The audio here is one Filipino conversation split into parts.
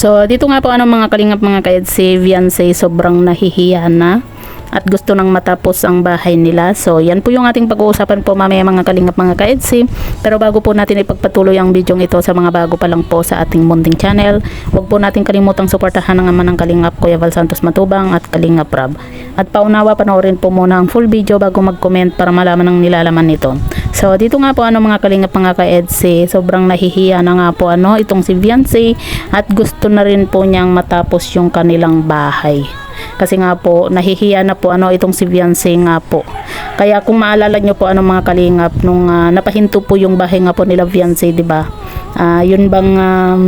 So dito nga po mga kalingap mga kaed, si Viancy sobrang nahihiya na at gusto nang matapos ang bahay nila. So yan po yung ating pag-uusapan po mamaya mga kalingap mga kaedsi. Pero bago po natin ipagpatuloy ang video ito sa mga bago pa lang po sa ating munting channel, huwag po natin kalimutang suportahan ang ama ng Kalingap Kuya Val Santos Matubang at Kalingap Rab. At paunawa panoorin po muna ang full video bago mag-comment para malaman ang nilalaman nito. So dito nga po mga kalingap mga kaedsi, sobrang nahihiya na nga po itong si Viancy at gusto na rin po niyang matapos yung kanilang bahay. Kasi nga po nahihiya na po itong si Viancy nga po. Kaya kung maalala nyo po mga kalingap nung napahinto po yung bahay nga po nila Viancy, di ba? Yun bang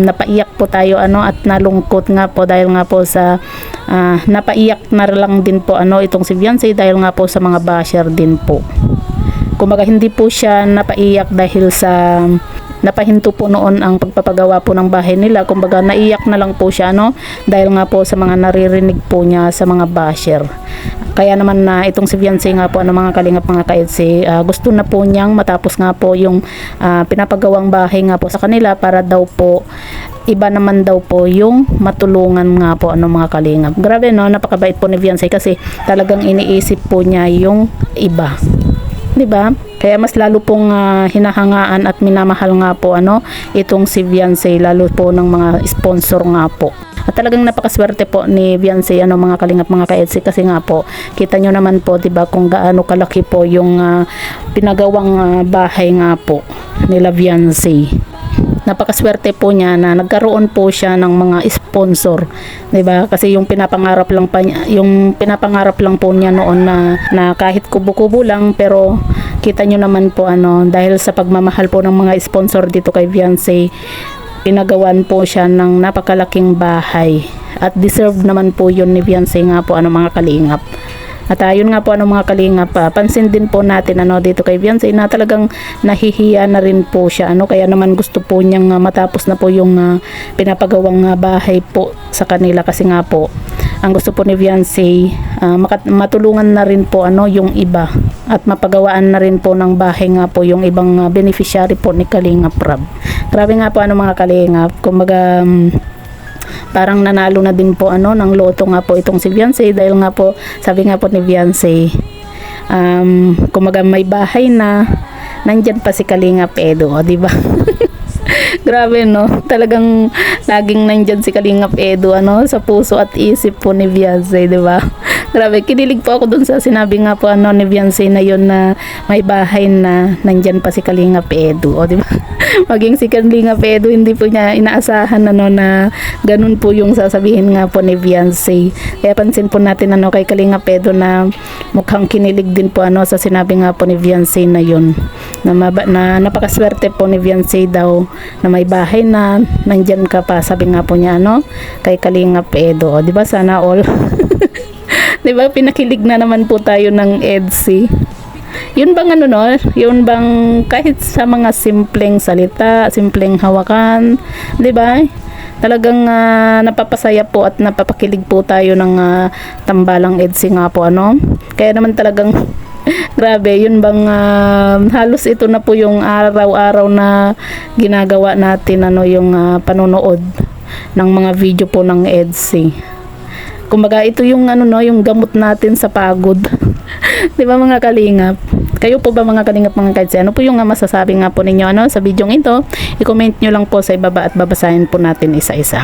napaiyak po tayo at nalungkot nga po dahil nga po sa napaiyak na lang din po itong si Viancy dahil nga po sa mga basher din po. Kumbaga hindi po siya napaiyak dahil sa napahinto po noon ang pagpapagawa po ng bahay nila. Kumbaga naiyak na lang po siya dahil nga po sa mga naririnig po niya sa mga basher. Kaya naman na itong si Viancy nga po mga kalingap mga kaedsi, gusto na po niyang matapos nga po yung pinapagawang bahay nga po sa kanila para daw po iba naman daw po yung matulungan nga po mga kalingap. Grabe napakabait po ni Viancy kasi talagang iniisip po niya yung iba. 'Di ba? Kaya mas lalo pong hinahangaan at minamahal nga po itong si Viancy, lalo po ng mga sponsor nga po. At talagang napakaswerte po ni Viancy mga kalingap mga kaedsi kasi nga po kita nyo naman po 'di ba kung gaano kalaki po yung pinagawang bahay nga po nila Viancy. Napakaswerte po niya na nagkaroon po siya ng mga sponsor, 'di ba? Kasi yung pinapangarap lang po niya noon na kahit kubo-kubo lang, pero kita nyo naman po dahil sa pagmamahal po ng mga sponsor dito kay Viancy, pinagawan po siya ng napakalaking bahay at deserve naman po yun ni Viancy nga po mga kalingap. At ayun nga po mga kalingap, pansin din po natin dito kay Viancy na talagang nahihiya na rin po siya kaya naman gusto po niyang matapos na po yung pinapagawang bahay po sa kanila kasi nga po ang gusto po ni Viancy matulungan na rin po yung iba at mapagawaan na rin po ng bahay nga po yung ibang beneficiary po ni Kalingap Rab. Grabe nga po mga kalingap, kumbaga parang nanalo na din po ng loto nga po itong si Viancy dahil nga po sabi nga po ni Viancy kumaga may bahay na nandyan pa si Kalingap Edo, di ba? Grabe talagang laging nandyan si Kalingap Edo sa puso at isip po ni Viancy, di ba? Grabe, kinilig po ako dun sa sinabi nga po ni Viancy na yun na may bahay na nandyan pa si Kalingap Edo, di ba? Maging si Kalingap Edo hindi po niya inaasahan na ganun po yung sasabihin nga po ni Viancy. Kaya pansin po natin kay Kalingap Edo na mukhang kinilig din po sa sinabi nga po ni Viancy na yun na napakaswerte po ni Viancy daw na may bahay na nandyan ka pa, sabi nga po niya kay Kalingap Edo, di ba? Sana all di ba pinakilig na naman po tayo ng EDSI. Yun bang yun bang kahit sa mga simpleng salita, simpleng hawakan, di ba? Talagang napapasaya po at napapakilig po tayo ng tambalang EDSI nga po Kaya naman talagang grabe, yun bang halos ito na po yung araw-araw na ginagawa natin yung panonood ng mga video po ng EDSI. Kumbaga ito yung yung gamot natin sa pagod. 'Di ba mga kalingap? Kayo po ba mga kalingap mga kaedsi? Ano po yung masasabi nga po ninyo sa video ito? I-comment nyo lang po sa ibaba at babasahin po natin isa-isa.